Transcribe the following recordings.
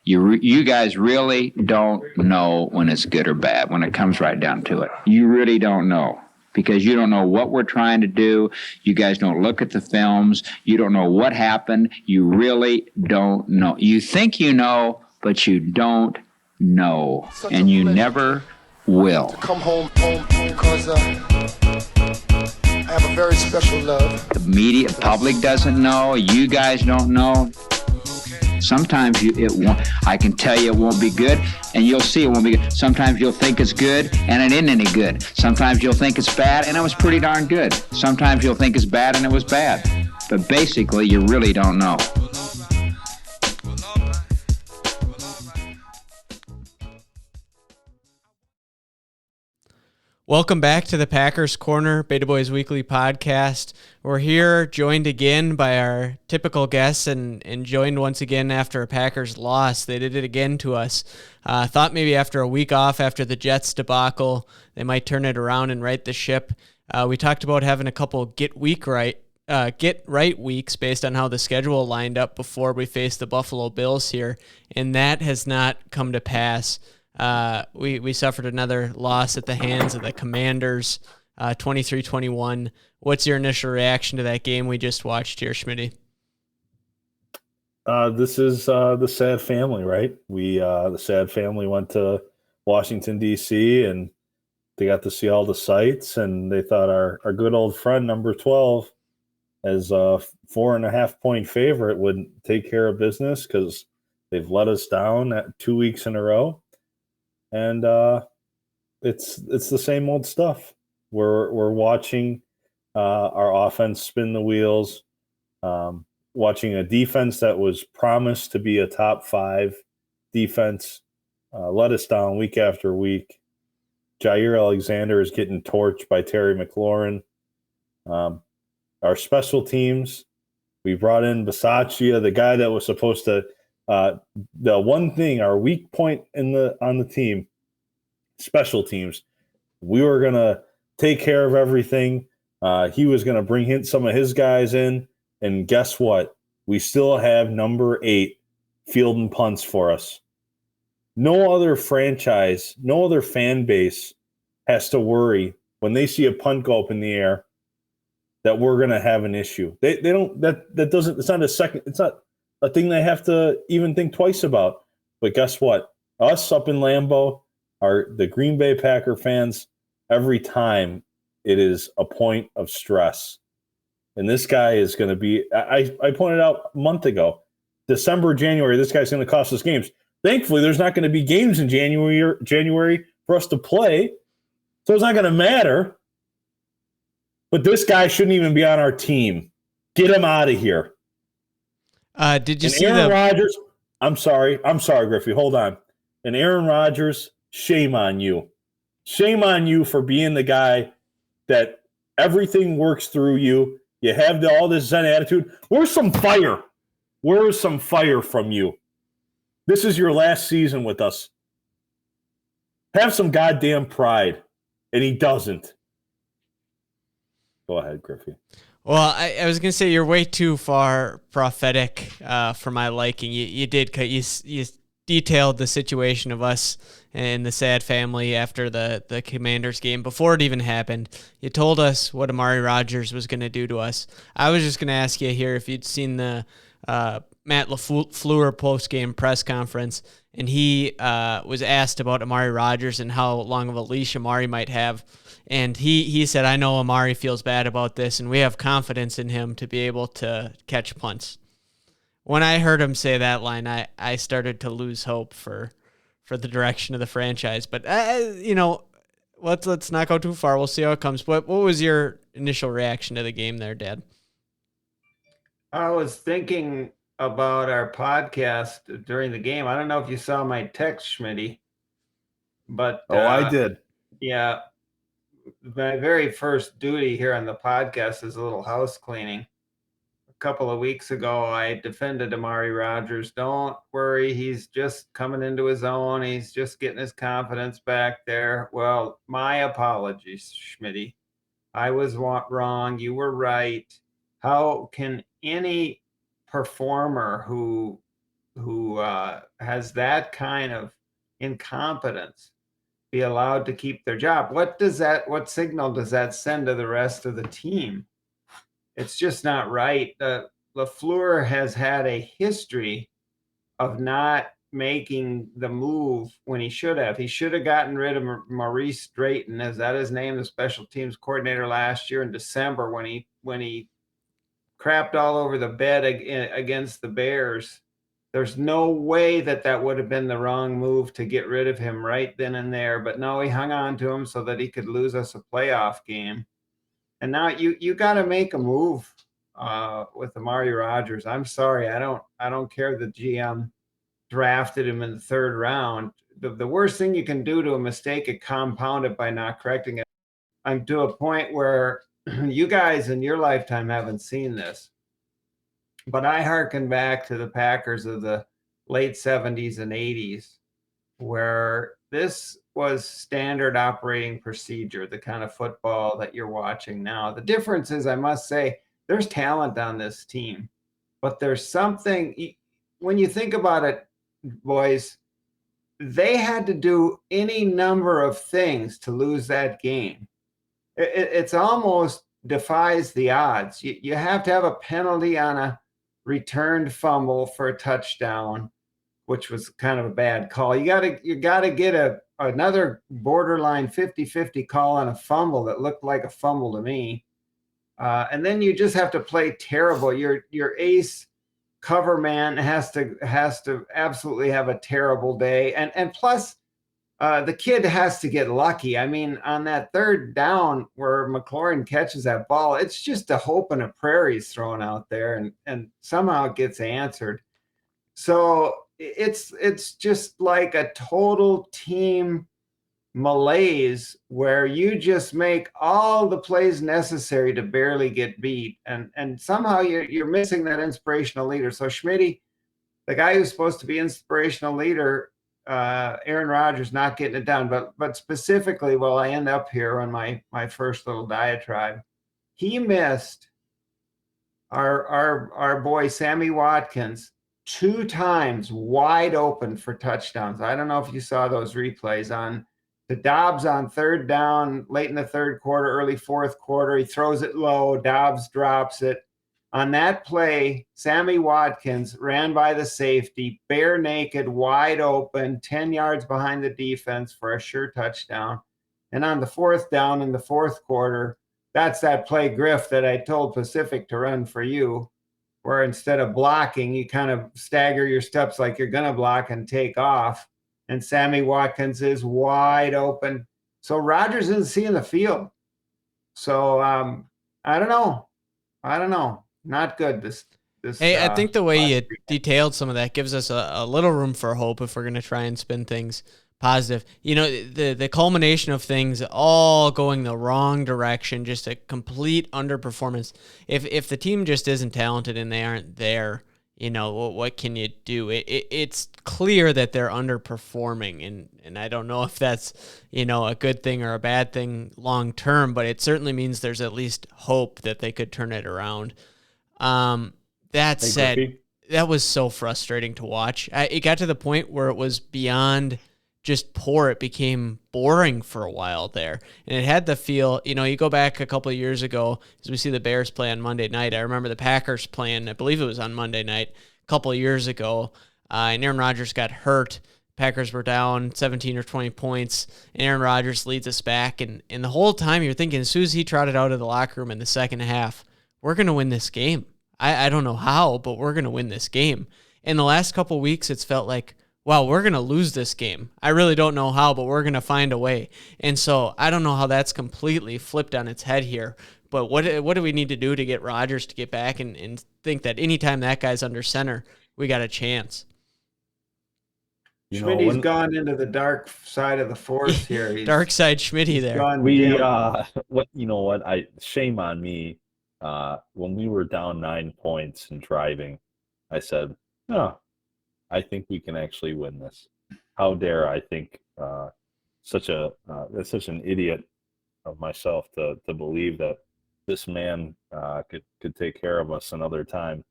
You guys really don't know when it's good or bad when it comes right down to it. You really don't know because you don't know what we're trying to do. You guys don't look at the films. You don't know what happened. You really don't know. You think you know, but you don't know, and you never will. To come home because I have a very special love. The media public doesn't know. You guys don't know. Sometimes it won't. I can tell you it won't be good, and you'll see it won't be good. Sometimes you'll think it's good, and it isn't any good. Sometimes you'll think it's bad, and it was pretty darn good. Sometimes you'll think it's bad, and it was bad. But basically, you really don't know. Welcome back to the Packers Corner, Beta Boys Weekly Podcast. We're here joined again by our typical guests and joined once again after a Packers loss. They did it again to us. Thought maybe after a week off after the Jets debacle, they might turn it around and right the ship. We talked about having a couple get right weeks based on how the schedule lined up before we faced the Buffalo Bills here, and that has not come to pass. We suffered another loss at the hands of the Commanders, 23-21. What's your initial reaction to that game we just watched here, Schmitty? This is the sad family, right? The sad family went to Washington, D.C., and they got to see all the sights, and they thought our good old friend, number 12, as a 4.5-point favorite, would take care of business because they've let us down at 2 weeks in a row. And it's the same old stuff. We're watching our offense spin the wheels, watching a defense that was promised to be a top 5 defense let us down week after week. Jair Alexander is getting torched by Terry McLaurin. Our special teams, we brought in Bakhtiari, the guy that was supposed to the one thing, our weak point on the team, special teams, we were going to take care of everything. He was going to bring in some of his guys in, and guess what? We still have number 8 fielding punts for us. No other franchise, no other fan base has to worry when they see a punt go up in the air that we're going to have an issue. They don't, that doesn't, it's not a thing they have to even think twice about. But guess what? Us up in Lambeau, the Green Bay Packer fans, every time it is a point of stress. And this guy is going to be, I pointed out a month ago, December, January, this guy's going to cost us games. Thankfully, there's not going to be games in January for us to play, so it's not going to matter. But this guy shouldn't even be on our team. Get him out of here. Did you see Aaron Rodgers? I'm sorry, Griffey. Hold on. And Aaron Rodgers, shame on you. Shame on you for being the guy that everything works through you. You have all this Zen attitude. Where's some fire? Where is some fire from you? This is your last season with us. Have some goddamn pride. And he doesn't. Go ahead, Griffey. Well, I was going to say you're way too far prophetic for my liking. You detailed the situation of us and the sad family after the Commanders game before it even happened. You told us what Amari Rodgers was going to do to us. I was just going to ask you here if you'd seen the Matt LaFleur post-game press conference, and he was asked about Amari Rodgers and how long of a leash Amari might have. And he said, I know Amari feels bad about this, and we have confidence in him to be able to catch punts. When I heard him say that line, I started to lose hope for the direction of the franchise. But, let's not go too far. We'll see how it comes. What was your initial reaction to the game there, Dad? I was thinking about our podcast during the game. I don't know if you saw my text, Schmitty, but I did. Yeah. My very first duty here on the podcast is a little house cleaning. A couple of weeks ago, I defended Amari Rodgers. Don't worry, he's just coming into his own. He's just getting his confidence back there. Well, my apologies, Schmitty. I was wrong. You were right. How can any performer who who has that kind of incompetence be allowed to keep their job? What signal does that send to the rest of the team? It's just not right. LaFleur has had a history of not making the move when he should have. He should have gotten rid of Maurice Drayton, is that his name, the special teams coordinator last year in December when he crapped all over the bed against the Bears. There's no way that would have been the wrong move to get rid of him right then and there. But no, he hung on to him so that he could lose us a playoff game. And now you got to make a move with Amari Rodgers. I'm sorry, I don't care the GM drafted him in the third round. The worst thing you can do to a mistake is compound it by not correcting it. I'm to a point where you guys in your lifetime haven't seen this, but I hearken back to the Packers of the late 70s and 80s, where this was standard operating procedure, the kind of football that you're watching now. The difference is, I must say, there's talent on this team, but there's something, when you think about it, boys, they had to do any number of things to lose that game. It's almost defies the odds. You have to have a penalty on a returned fumble for a touchdown, which was kind of a bad call. You got to get another borderline 50-50 call on a fumble that looked like a fumble to me. And then you just have to play terrible. Your ace cover man has to absolutely have a terrible day. And plus the kid has to get lucky. I mean, on that third down where McLaurin catches that ball, it's just a hope and a prayer he's thrown out there, and somehow it gets answered. So it's just like a total team malaise where you just make all the plays necessary to barely get beat, and somehow you're missing that inspirational leader. So Schmitty, the guy who's supposed to be inspirational leader, Aaron Rodgers, not getting it done. But specifically, while I end up here on my first little diatribe, he missed our boy Sammy Watkins 2 times wide open for touchdowns. I don't know if you saw those replays on the Dobbs on third down, late in the third quarter, early fourth quarter. He throws it low. Dobbs drops it. On that play, Sammy Watkins ran by the safety, bare naked, wide open, 10 yards behind the defense for a sure touchdown. And on the fourth down in the fourth quarter, that's that play, Griff, that I told Pacific to run for you, where instead of blocking, you kind of stagger your steps like you're going to block and take off. And Sammy Watkins is wide open. So Rodgers isn't seeing the field. So I don't know. Not good. This. Hey, I think the way you detailed some of that gives us a little room for hope if we're going to try and spin things positive. You know, the culmination of things all going the wrong direction, just a complete underperformance. If the team just isn't talented and they aren't there, you know, what can you do? It's clear that they're underperforming, and I don't know if that's, you know, a good thing or a bad thing long term, but it certainly means there's at least hope that they could turn it around. That said, Griffey, that was so frustrating to watch. It got to the point where it was beyond just poor. It became boring for a while there. And it had the feel, you know, you go back a couple of years ago, as we see the Bears play on Monday night. I remember the Packers playing, I believe it was on Monday night, a couple of years ago, and Aaron Rodgers got hurt. Packers were down 17 or 20 points, and Aaron Rodgers leads us back. And the whole time you're thinking, as soon as he trotted out of the locker room in the second half, we're going to win this game. I don't know how, but we're going to win this game. In the last couple of weeks, it's felt like, wow, we're going to lose this game. I really don't know how, but we're going to find a way. And so I don't know how that's completely flipped on its head here. But what do we need to do to get Rodgers to get back and think that anytime that guy's under center, we got a chance? Schmitty's gone into the dark side of the force here. Dark side Schmitty there. Shame on me. When we were down 9 points and driving, I said, "No, I think we can actually win this." How dare I think that's such an idiot of myself to believe that this man could take care of us another time.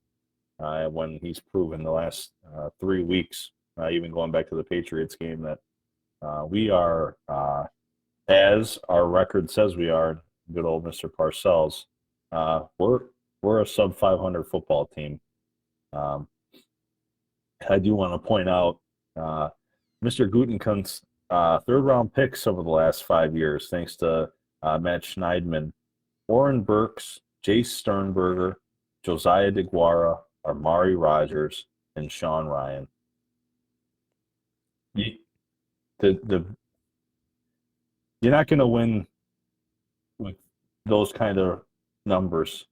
when he's proven the last 3 weeks, even going back to the Patriots game, that we are, as our record says we are, good old Mr. Parcells, we're a sub 500 football team. I do want to point out Mr. Gutenkunst's third round picks over the last 5 years, thanks to Matt Schneidman, Warren Burks, Jace Sternberger, Josiah DeGuara, Amari Rodgers, and Sean Ryan. You're not going to win with those kind of numbers.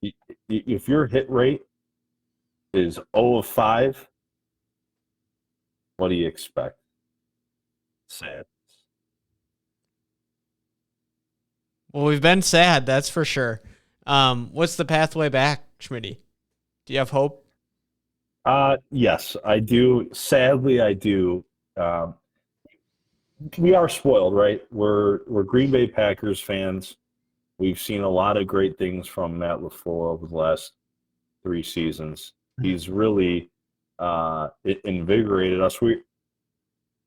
If your hit rate is 0 of 5, what do you expect? Sad. Well, we've been sad, that's for sure. What's the pathway back, Schmitty? Do you have hope? Yes, I do. Sadly, I do. We are spoiled, right? We're Green Bay Packers fans. We've seen a lot of great things from Matt LaFleur over the last 3 seasons. He's really invigorated us.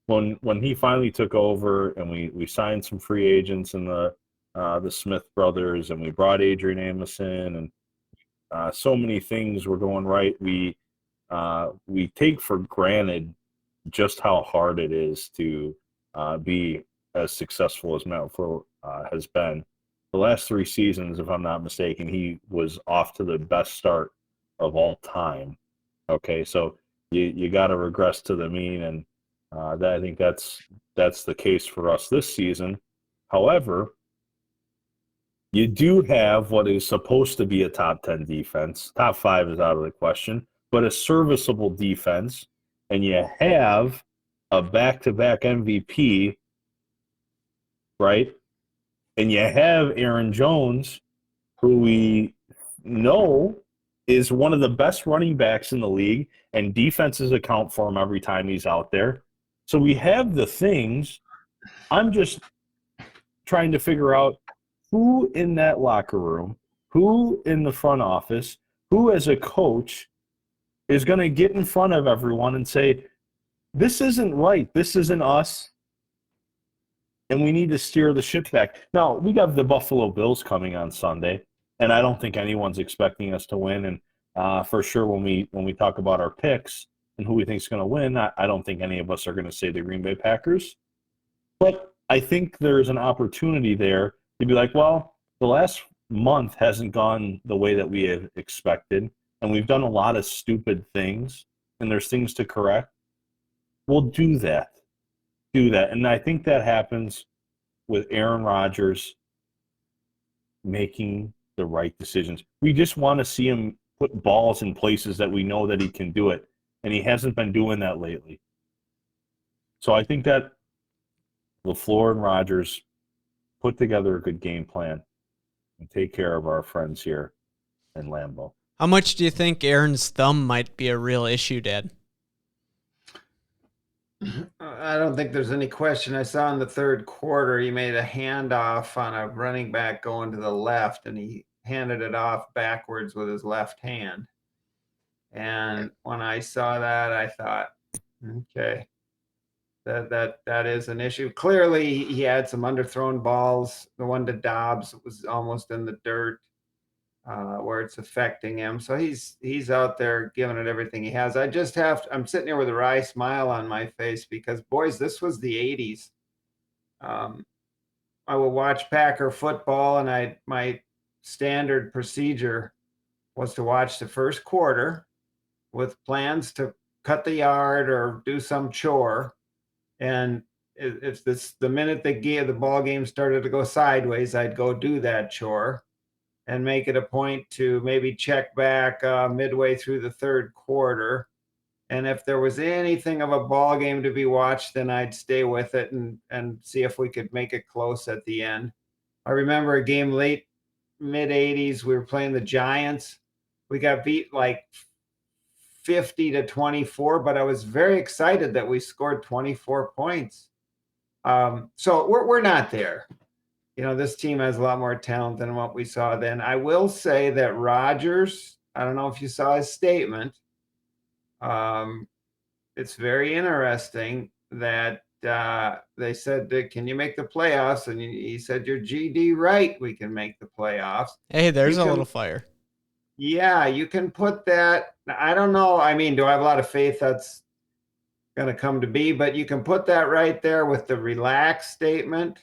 When he finally took over, and we signed some free agents in the Smith brothers, and we brought Adrian Amison, and so many things were going right. We take for granted just how hard it is to be as successful as Matt LaFleur has been. The last 3 seasons, if I'm not mistaken, he was off to the best start of all time. Okay, so you got to regress to the mean, and I think that's the case for us this season. However, you do have what is supposed to be a top 10 defense. Top 5 is out of the question, but a serviceable defense, and you have a back-to-back MVP, right? And you have Aaron Jones, who we know is one of the best running backs in the league, and defenses account for him every time he's out there. So we have the things. I'm just trying to figure out who in that locker room, who in the front office, who as a coach is going to get in front of everyone and say, this isn't right, this isn't us, and we need to steer the ship back. Now, we got the Buffalo Bills coming on Sunday, and I don't think anyone's expecting us to win. And for sure, when we talk about our picks and who we think is going to win, I don't think any of us are going to say the Green Bay Packers. But I think there's an opportunity there to be like, well, the last month hasn't gone the way that we had expected, and we've done a lot of stupid things, and there's things to correct. We'll do that. And I think that happens with Aaron Rodgers making the right decisions. We just want to see him put balls in places that we know that he can do it, and he hasn't been doing that lately. So I think that LaFleur and Rodgers put together a good game plan and take care of our friends here in Lambeau. How much do you think Aaron's thumb might be a real issue, Dad? I don't think there's any question. I saw in the third quarter he made a handoff on a running back going to the left, and he handed it off backwards with his left hand. And when I saw that, I thought, okay, that is an issue. Clearly, he had some underthrown balls. The one to Dobbs was almost in the dirt, where it's affecting him. So he's out there giving it everything he has. I'm sitting here with a wry smile on my face because, boys, this was the 80s. I will watch Packer football, and my standard procedure was to watch the first quarter with plans to cut the yard or do some chore. And if the minute the ball game started to go sideways, I'd go do that chore and make it a point to maybe check back midway through the third quarter. And if there was anything of a ball game to be watched, then I'd stay with it and see if we could make it close at the end. I remember a game late mid-'80s. We were playing the Giants. We got beat like 50-24, but I was very excited that we scored 24 points. So we're not there. This team has a lot more talent than what we saw then. I will say that Rodgers, I don't know if you saw his statement, It's very interesting that they said, can you make the playoffs? And he said, you're GD right, we can make the playoffs. Hey, there's You a can- little fire. Yeah, you can put that. I don't know. I mean, do I have a lot of faith that's going to come to be? But you can put that right there with the relax statement,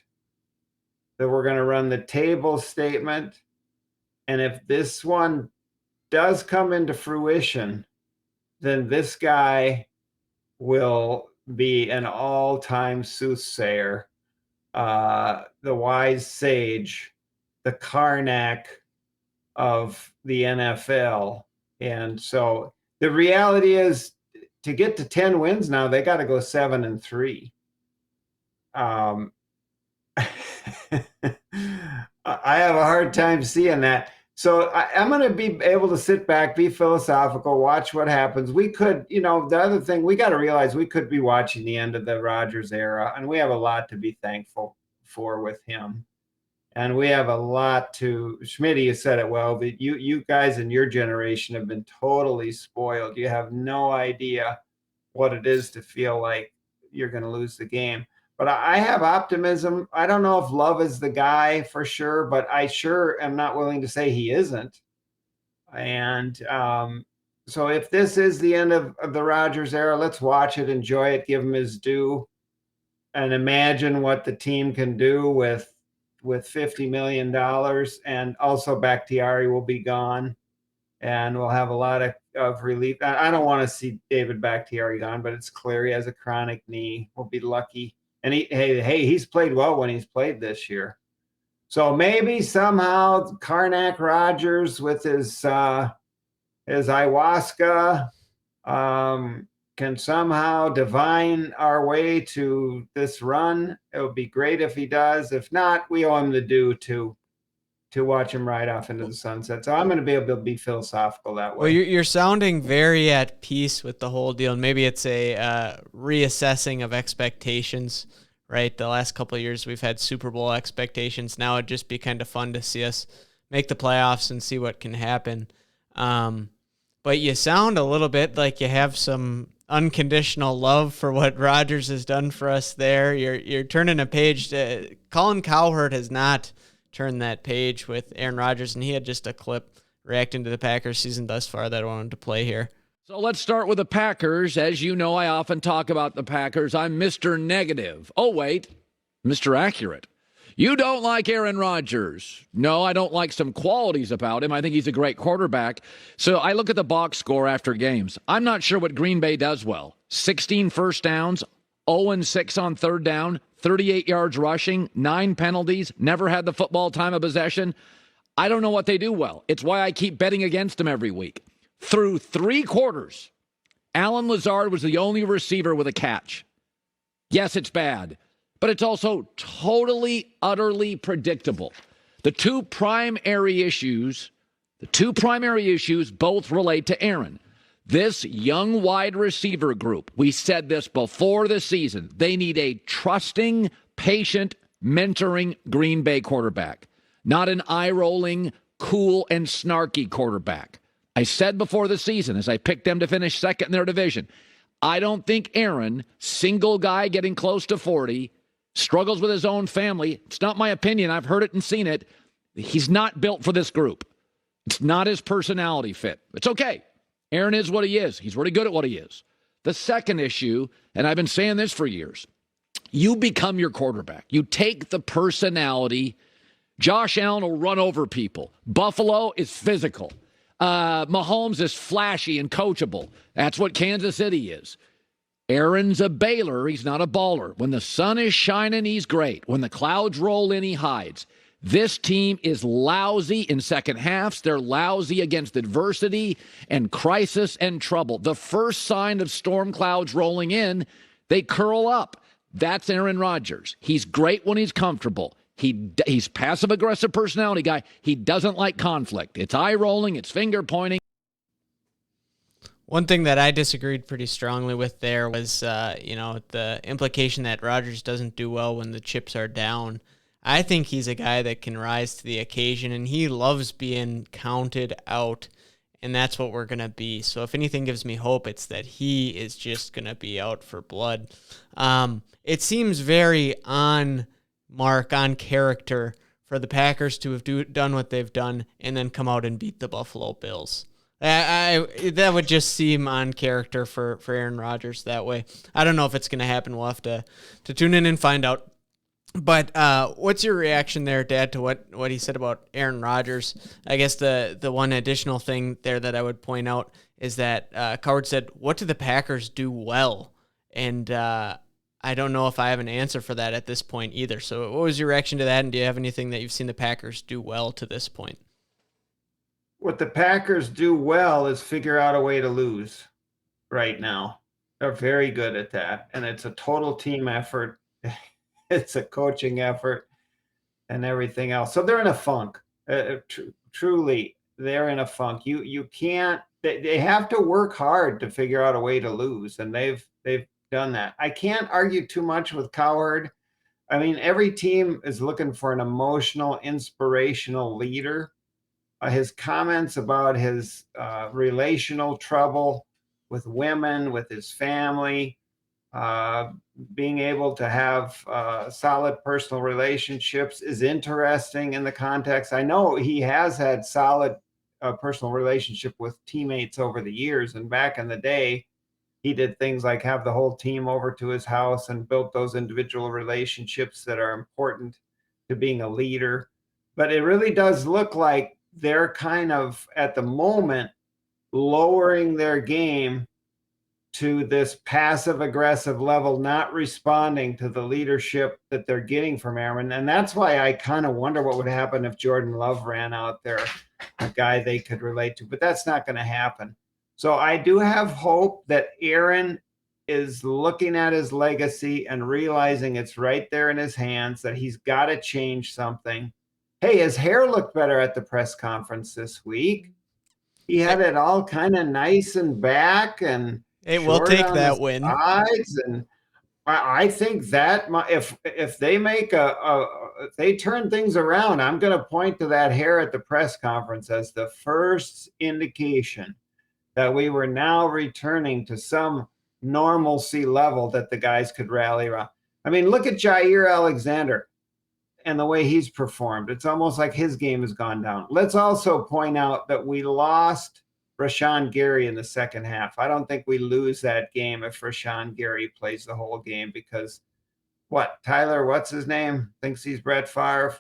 that we're going to run the table statement. And if this one does come into fruition, then this guy will be an all-time soothsayer, the wise sage, the Karnak of the NFL. And so the reality is, to get to 10 wins now, they got to go 7-3. I have a hard time seeing that. So I'm going to be able to sit back, be philosophical, watch what happens. We could, the other thing, we got to realize we could be watching the end of the Rodgers era, and we have a lot to be thankful for with him. And we have a lot to, Schmitty has said it well, that you guys in your generation have been totally spoiled. You have no idea what it is to feel like you're going to lose the game. But I have optimism. I don't know if Love is the guy for sure, but I sure am not willing to say he isn't. And so if this is the end of the Rodgers era, let's watch it, enjoy it, give him his due, and imagine what the team can do with $50 million. And also Bakhtiari will be gone, and we'll have a lot of relief. I don't want to see David Bakhtiari gone, but it's clear he has a chronic knee. We'll be lucky. And he's played well when he's played this year. So maybe somehow Karnak Rodgers with his ayahuasca can somehow divine our way to this run. It would be great if he does. If not, we owe him the due to watch him ride off into the sunset. So I'm going to be able to be philosophical that way. Well, you're sounding very at peace with the whole deal, and maybe it's a reassessing of expectations, right? The last couple of years we've had Super Bowl expectations. Now it'd just be kind of fun to see us make the playoffs and see what can happen. But you sound a little bit like you have some unconditional love for what Rodgers has done for us there. You're turning a page. Colin Cowherd has not turned that page with Aaron Rodgers, and he had just a clip reacting to the Packers season thus far that I wanted to play here. So let's start with the Packers. As you know, I often talk about the Packers. I'm Mr. Negative. Oh, wait, Mr. Accurate. You don't like Aaron Rodgers. No, I don't like some qualities about him. I think he's a great quarterback. So I look at the box score after games. I'm not sure what Green Bay does well. 16 first downs, 0-6 on third down, 38 yards rushing, 9 penalties, never had the football time of possession. I don't know what they do well. It's why I keep betting against them every week. Through 3 quarters, Allen Lazard was the only receiver with a catch. Yes, it's bad, but it's also totally, utterly predictable. The two primary issues both relate to Aaron. This young wide receiver group, we said this before the season, they need a trusting, patient, mentoring Green Bay quarterback, not an eye-rolling, cool, and snarky quarterback. I said before the season, as I picked them to finish second in their division, I don't think Aaron, single guy getting close to 40, struggles with his own family. It's not my opinion. I've heard it and seen it. He's not built for this group. It's not his personality fit. It's okay. Aaron is what he is. He's really good at what he is. The second issue, and I've been saying this for years, you become your quarterback. You take the personality. Josh Allen will run over people. Buffalo is physical. Mahomes is flashy and coachable. That's what Kansas City is. Aaron's a bailer. He's not a baller. When the sun is shining, he's great. When the clouds roll in, he hides. This team is lousy in second halves. They're lousy against adversity and crisis and trouble. The first sign of storm clouds rolling in, they curl up. That's Aaron Rodgers. He's great when he's comfortable. He's passive-aggressive personality guy. He doesn't like conflict. It's eye-rolling. It's finger-pointing. One thing that I disagreed pretty strongly with there was, the implication that Rodgers doesn't do well when the chips are down. I think he's a guy that can rise to the occasion, and he loves being counted out. and that's what we're going to be. So if anything gives me hope, it's that he is just going to be out for blood. It seems very on character for the Packers to have done what they've done and then come out and beat the Buffalo Bills. That would just seem on character for Aaron Rodgers that way. I don't know if it's going to happen. We'll have to tune in and find out. But what's your reaction there, Dad, to what he said about Aaron Rodgers? I guess the one additional thing there that I would point out is that Cowherd said, "What do the Packers do well?" And I don't know if I have an answer for that at this point either. So what was your reaction to that, and do you have anything that you've seen the Packers do well to this point? What the Packers do well is figure out a way to lose right now. They're very good at that, and it's a total team effort. It's a coaching effort and everything else. So they're in a funk. Truly, they're in a funk. You can't. They have to work hard to figure out a way to lose, and they've done that. I can't argue too much with Cowherd. I mean, every team is looking for an emotional, inspirational leader. His comments about his relational trouble with women, with his family, being able to have solid personal relationships is interesting in the context. I know he has had solid personal relationship with teammates over the years, and back in the day, he did things like have the whole team over to his house and built those individual relationships that are important to being a leader. But it really does look like they're kind of, at the moment, lowering their game to this passive aggressive level, not responding to the leadership that they're getting from Aaron. And that's why I kind of wonder what would happen if Jordan Love ran out there, a guy they could relate to, but that's not going to happen. So I do have hope that Aaron is looking at his legacy and realizing it's right there in his hands, that he's got to change something. Hey, his hair looked better at the press conference this week. He had it all kind of nice and back, and hey, we'll take that win. Sides, and I think that if they make if they turn things around, I'm going to point to that hair at the press conference as the first indication that we were now returning to some normalcy level that the guys could rally around. I mean, look at Jair Alexander and the way he's performed. It's almost like his game has gone down. Let's also point out that we lost Rashawn Gary in the second half. I don't think we lose that game if Rashawn Gary plays the whole game, because Tyler, what's his name? Thinks he's Brett Favre,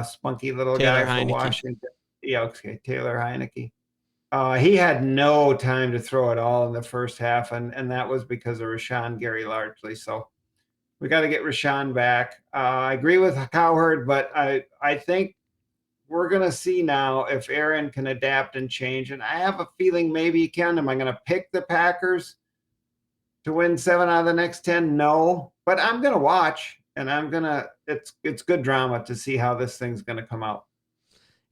spunky little Taylor guy Heinicke. for Washington. Yeah, okay, Taylor Heinicke. He had no time to throw it all in the first half, and that was because of Rashawn Gary largely. So we got to get Rashawn back. I agree with Cowherd, but I think we're going to see now if Aaron can adapt and change. And I have a feeling maybe he can. Am I going to pick the Packers to win 7 out of the next 10? No, but I'm going to watch, and it's good drama to see how this thing's going to come out.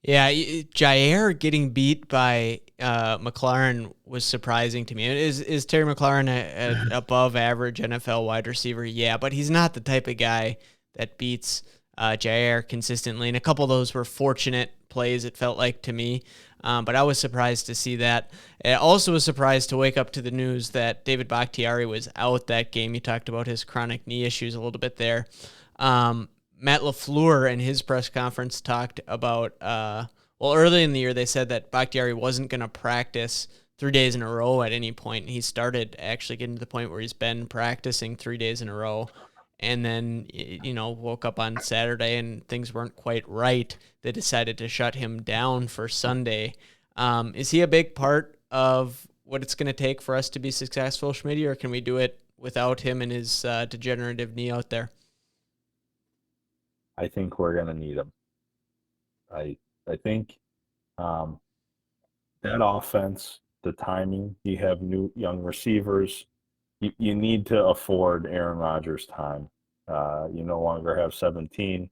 Yeah, Jair getting beat by McLaurin was surprising to me. Is Terry McLaurin an above average NFL wide receiver? Yeah, but he's not the type of guy that beats Jair consistently. And a couple of those were fortunate plays, it felt like to me. But I was surprised to see that. I also was surprised to wake up to the news that David Bakhtiari was out that game. You talked about his chronic knee issues a little bit there. Matt LaFleur in his press conference talked about, early in the year they said that Bakhtiari wasn't going to practice 3 days in a row at any point. He started actually getting to the point where he's been practicing 3 days in a row, and then, woke up on Saturday and things weren't quite right. They decided to shut him down for Sunday. Is he a big part of what it's going to take for us to be successful, Schmitty, or can we do it without him and his degenerative knee out there? I think we're going to need him. I think that offense, the timing, you have new young receivers. You need to afford Aaron Rodgers time. You no longer have 17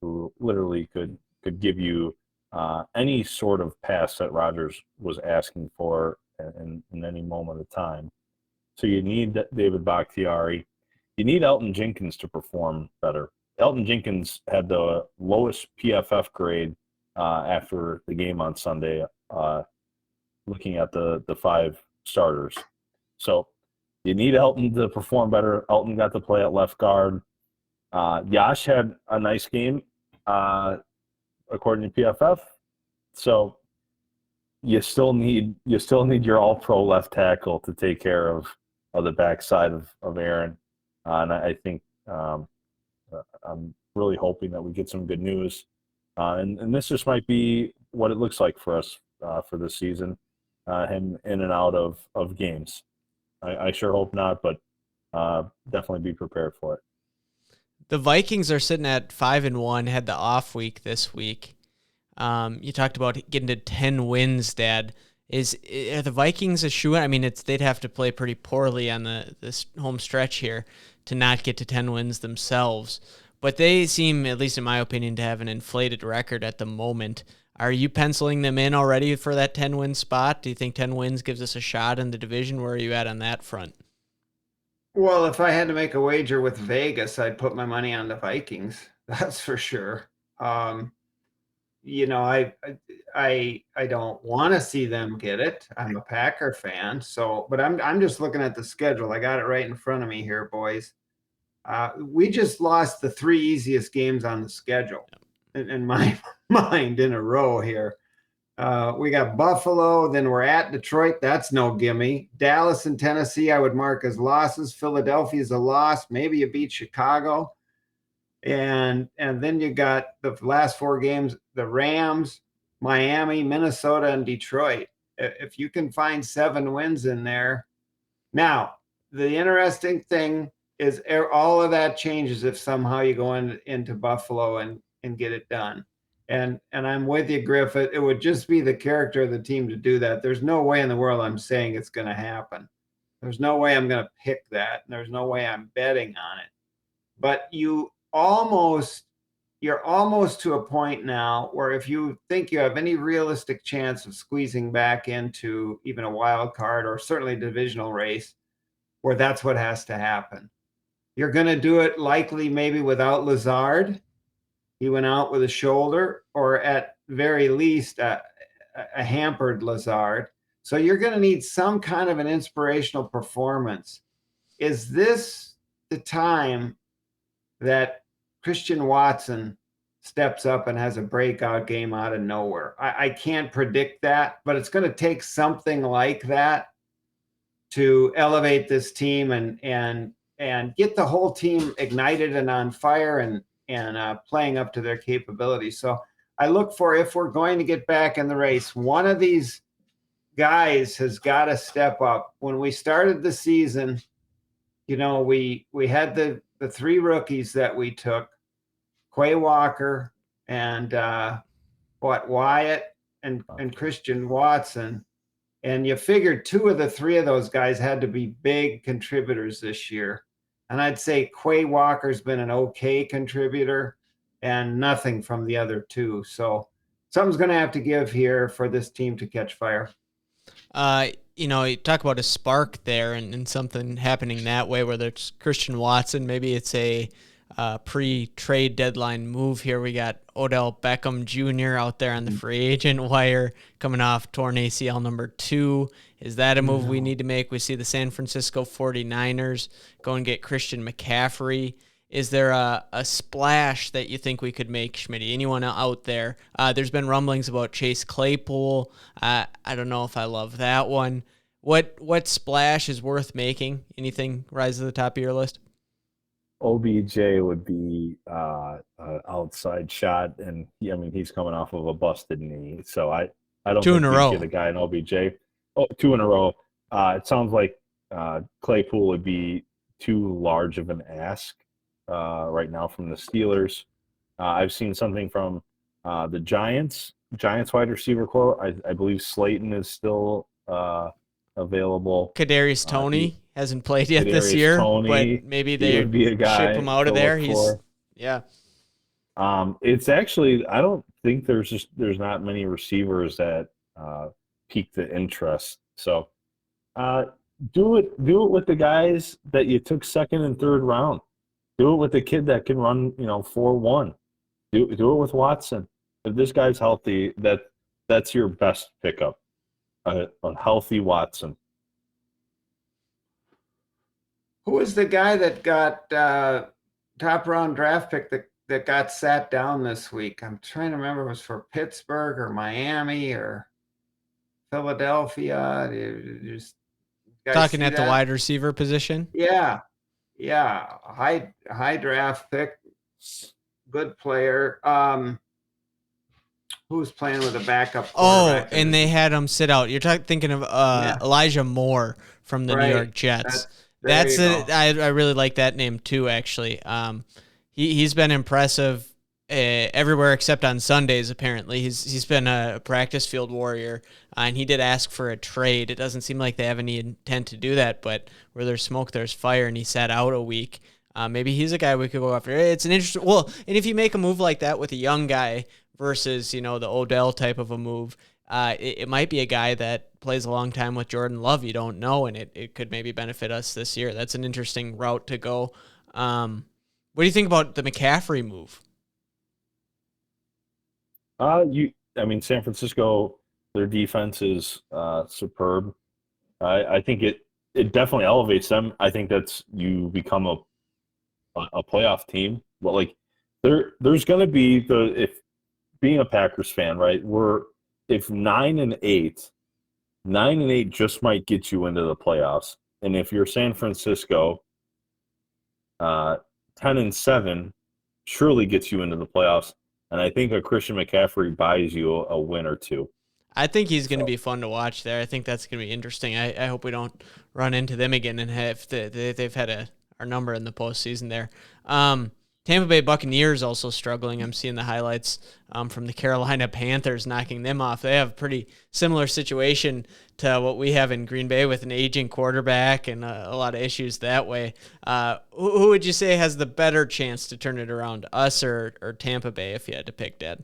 who literally could give you any sort of pass that Rodgers was asking for in any moment of time. So you need David Bakhtiari. You need Elton Jenkins to perform better. Elton Jenkins had the lowest PFF grade after the game on Sunday. looking at the 5 starters. So you need Elton to perform better. Elton got to play at left guard. Yash had a nice game, according to PFF. So you still need your all-pro left tackle to take care of the backside of Aaron. And I think I'm really hoping that we get some good news. And this just might be what it looks like for us for this season, him in and out of games. I sure hope not, but definitely be prepared for it. The Vikings are sitting at 5-1, had the off week this week. You talked about getting to 10 wins, Dad. Are the Vikings a shoe-in? I mean, they'd have to play pretty poorly on this home stretch here to not get to 10 wins themselves. But they seem, at least in my opinion, to have an inflated record at the moment. Are you penciling them in already for that 10-win spot? Do you think 10 wins gives us a shot in the division? Where are you at on that front? Well, if I had to make a wager with Vegas, I'd put my money on the Vikings. That's for sure. You know, I don't want to see them get it. I'm a Packer fan, but I'm just looking at the schedule. I got it right in front of me here, boys. We just lost the 3 easiest games on the schedule in my mind in a row here. We got Buffalo, then we're at Detroit. That's no gimme. Dallas and Tennessee, I would mark as losses. Philadelphia is a loss. Maybe you beat Chicago. And then you got the last 4 games, the Rams, Miami, Minnesota, and Detroit. If you can find 7 wins in there. Now, the interesting thing is all of that changes if somehow you go into Buffalo and get it done. And I'm with you, Griffith. It would just be the character of the team to do that. There's no way in the world I'm saying it's going to happen. There's no way I'm going to pick that. And there's no way I'm betting on it. But you're almost to a point now where if you think you have any realistic chance of squeezing back into even a wild card or certainly divisional race, where that's what has to happen. You're going to do it likely maybe without Lazard. He went out with a shoulder, or at very least a hampered Lazard. So you're going to need some kind of an inspirational performance. Is this the time that Christian Watson steps up and has a breakout game out of nowhere? I can't predict that, but it's going to take something like that to elevate this team and get the whole team ignited and on fire and playing up to their capabilities. So I look for, if we're going to get back in the race, one of these guys has got to step up. When we started the season, you know, we had the 3 rookies that we took, Quay Walker and Wyatt and Christian Watson. And you figured 2 of the 3 of those guys had to be big contributors this year. And I'd say Quay Walker's been an okay contributor and nothing from the other 2. So something's going to have to give here for this team to catch fire. You know, you talk about a spark there and something happening that way, whether it's Christian Watson, maybe it's a pre-trade deadline move here. We got Odell Beckham Jr. out there on the free agent wire coming off torn ACL number 2. Is that a move we need to make? We see the San Francisco 49ers go and get Christian McCaffrey. Is there a splash that you think we could make, Schmitty? Anyone out there? There's been rumblings about Chase Claypool. I don't know if I love that one. What splash is worth making? Anything rise to the top of your list? OBJ would be an outside shot, and he's coming off of a busted knee, so I don't 2 think in a we row. get a guy in OBJ. 2 in a row. It sounds like Claypool would be too large of an ask right now from the Steelers. I've seen something from the Giants wide receiver core. I believe Slayton is still available. Kadarius Toney hasn't played yet this year, but maybe they would be a guy ship him out of there. It's actually, I don't think there's not many receivers that pique the interest. So do it with the guys that you took 2nd and 3rd round. Do it with the kid that can run 4-1. Do it with Watson. If this guy's healthy, that's your best pickup. a healthy Watson. Who was the guy that got top round draft pick that got sat down this week? I'm trying to remember if it was for Pittsburgh or Miami or Philadelphia. Just guys Talking see at the that? wide receiver position. Yeah. High draft pick, good player. Who's playing with a backup Oh, quarterback? and they had him sit out. You're thinking of Yeah. Elijah Moore from the New Right. York Jets. There That's you it. go. I really like that name too. Actually, he's been impressive everywhere except on Sundays. Apparently, he's been a practice field warrior, and he did ask for a trade. It doesn't seem like they have any intent to do that, but where there's smoke, there's fire, and he sat out a week. Maybe he's a guy we could go after. It's an interesting. Well, and if you make a move like that with a young guy versus the Odell type of a move, it might be a guy that plays a long time with Jordan Love. You don't know, and it could maybe benefit us this year. That's an interesting route to go. What do you think about the McCaffrey move? San Francisco, their defense is superb. I think it definitely elevates them. I think that's you become a playoff team. But like there's going to be if being a Packers fan, right? If 9-8 just might get you into the playoffs, and if you're San Francisco, 10-7 surely gets you into the playoffs. And I think a Christian McCaffrey buys you a win or two. I think he's going to be fun to watch there. I think that's going to be interesting. I hope we don't run into them again and have they've had our number in the postseason there. Tampa Bay Buccaneers also struggling. I'm seeing the highlights from the Carolina Panthers knocking them off. They have a pretty similar situation to what we have in Green Bay with an aging quarterback and a lot of issues that way. Who would you say has the better chance to turn it around, us or Tampa Bay, if you had to pick, Dad?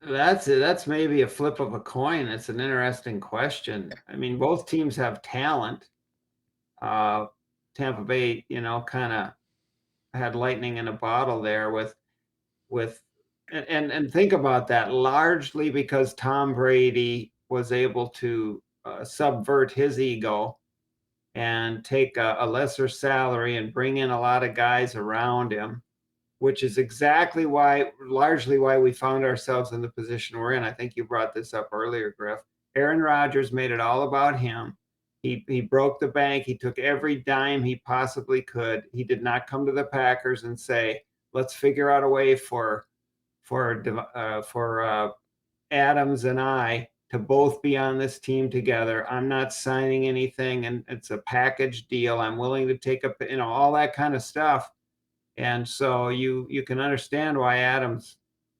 That's maybe a flip of a coin. It's an interesting question. I mean, both teams have talent. Tampa Bay, kind of had lightning in a bottle there with and think about that, largely because Tom Brady was able to subvert his ego and take a lesser salary and bring in a lot of guys around him, which is largely why we found ourselves in the position we're in. I think you brought this up earlier, Griff. Aaron Rodgers made it all about him. He broke the bank. He took every dime he possibly could. He did not come to the Packers and say, "Let's figure out a way for Adams and I to both be on this team together. I'm not signing anything, and it's a package deal. I'm willing to take all that kind of stuff." And so you can understand why Adams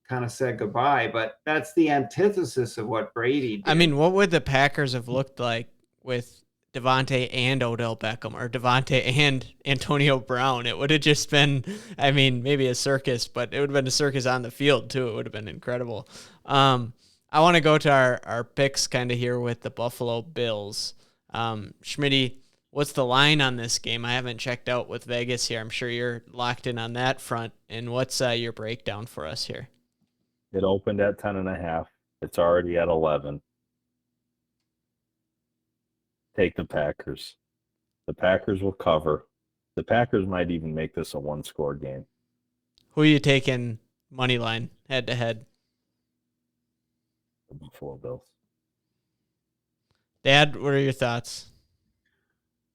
kind of said goodbye, but that's the antithesis of what Brady did. I mean, what would the Packers have looked like with Devontae and Odell Beckham, or Devontae and Antonio Brown? It would have just been, maybe a circus, but it would have been a circus on the field too. It would have been incredible. I want to go to our picks kind of here with the Buffalo Bills. Schmitty, what's the line on this game? I haven't checked out with Vegas here. I'm sure you're locked in on that front. And what's your breakdown for us here? It opened at 10.5. It's already at 11. Take the Packers. The Packers will cover. The Packers might even make this a one-score game. Who are you taking money line head-to-head? The Buffalo Bills. Dad, what are your thoughts?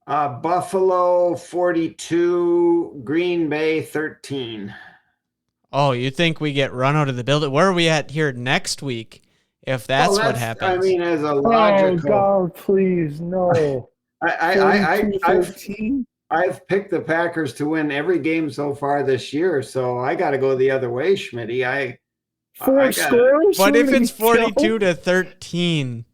Buffalo 42, Green Bay 13. Oh, you think we get run out of the building? Where are we at here next week if that's what happens? I mean, as a logical... Oh, God, please, no. I've picked the Packers to win every game so far this year, so I got to go the other way, Schmitty. Four scores? But if it's 42-13,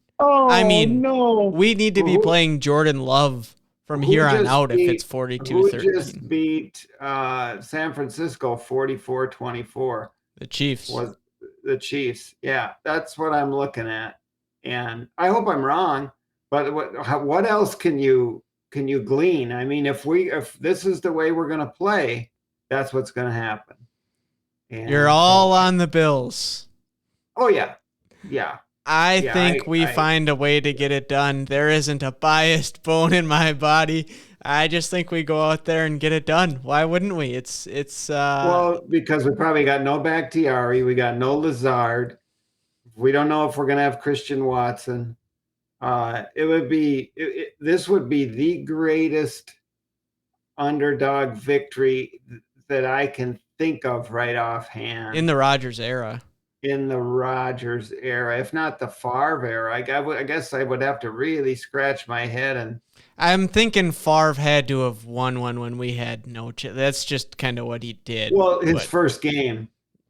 no. We need to be playing Jordan Love from here on out if it's 42-13. Who just beat San Francisco 44-24? The Chiefs. Was the Chiefs. Yeah, that's what I'm looking at. And I hope I'm wrong, but what else can you glean? I mean, if this is the way we're going to play, that's what's going to happen. And you're all on the Bills. Oh, yeah. Yeah. I think we find a way to get it done. There isn't a biased bone in my body. I just think we go out there and get it done. Why wouldn't we? It's Well, because we probably got no Bakhtiari, we got no Lazard. We don't know if we're going to have Christian Watson. This would be the greatest underdog victory that I can think of right offhand. in the Rodgers era. In the Rodgers era, if not the Favre era. I guess I would have to really scratch my head. And I'm thinking Favre had to have won one when we had no chance. That's just kind of what he did. Well, his first game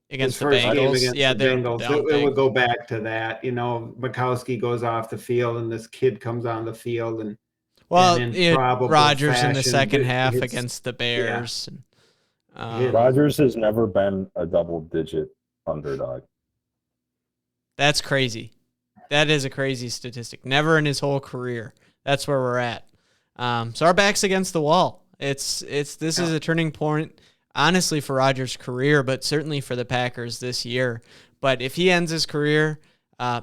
against the Bengals. Yeah, the Bengals. It would go back to that. You know, Bukowski goes off the field and this kid comes on the field and Rodgers in the second half against the Bears. Yeah. Rodgers has never been a double-digit underdog. That's crazy. That is a crazy statistic. Never in his whole career. That's where we're at. So our back's against the wall. This is a turning point, honestly, for Rodgers' career, but certainly for the Packers this year. But if he ends his career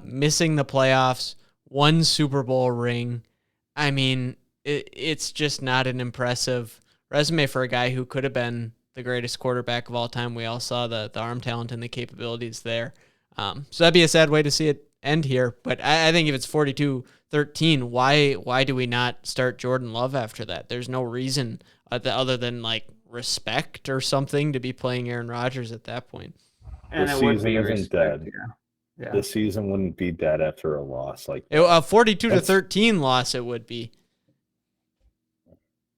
missing the playoffs, one Super Bowl ring, I mean, it's just not an impressive resume for a guy who could have been the greatest quarterback of all time. We all saw the arm talent and the capabilities there. So that'd be a sad way to see it end here. But I think if it's 42-13, why do we not start Jordan Love after that? There's no reason other than like respect or something to be playing Aaron Rodgers at that point. And the season isn't dead. Yeah. The season wouldn't be dead after a loss like that. A 42-13 loss it would be.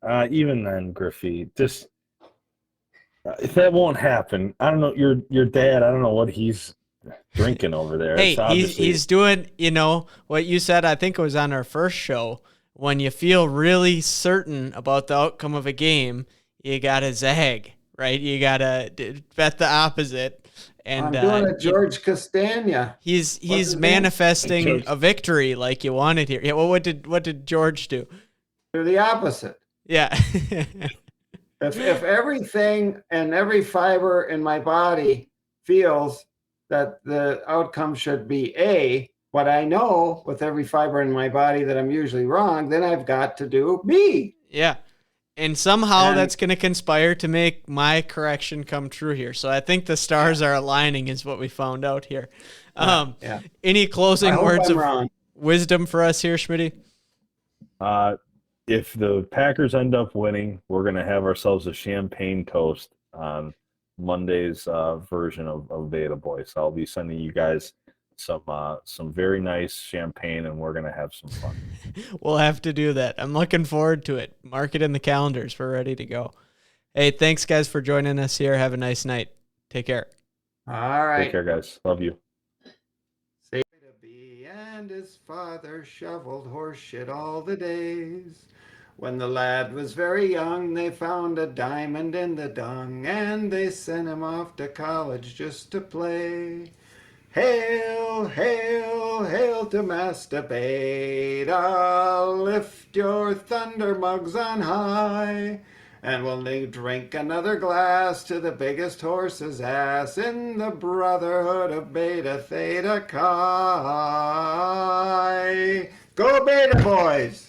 Even then, Griffey, just if that won't happen, I don't know. Your dad, I don't know what he's drinking over there. Hey, he's doing, what you said, I think it was on our first show. When you feel really certain about the outcome of a game, you got to zag, right? You got to bet the opposite. And I'm doing a George Castagna. He's manifesting a victory like you wanted here. Yeah, well, what did George do? Do the opposite. Yeah. If everything and every fiber in my body feels that the outcome should be A, but I know with every fiber in my body that I'm usually wrong, then I've got to do B. Yeah. And somehow that's going to conspire to make my correction come true here. So I think the stars are aligning is what we found out here. Any closing words of wisdom for us here, Schmitty? If the Packers end up winning, we're going to have ourselves a champagne toast on Monday's version of Beta Boy. So I'll be sending you guys some very nice champagne, and we're going to have some fun. We'll have to do that. I'm looking forward to it. Mark it in the calendars. We're ready to go. Hey, thanks, guys, for joining us here. Have a nice night. Take care. All right. Take care, guys. Love you. Say to be and his father shoveled horse shit all the days. When the lad was very young, they found a diamond in the dung, and they sent him off to college just to play. Hail, hail, hail to Master Beta, lift your thunder mugs on high, and we'll drink another glass to the biggest horse's ass in the brotherhood of Beta Theta Chi. Go Beta boys!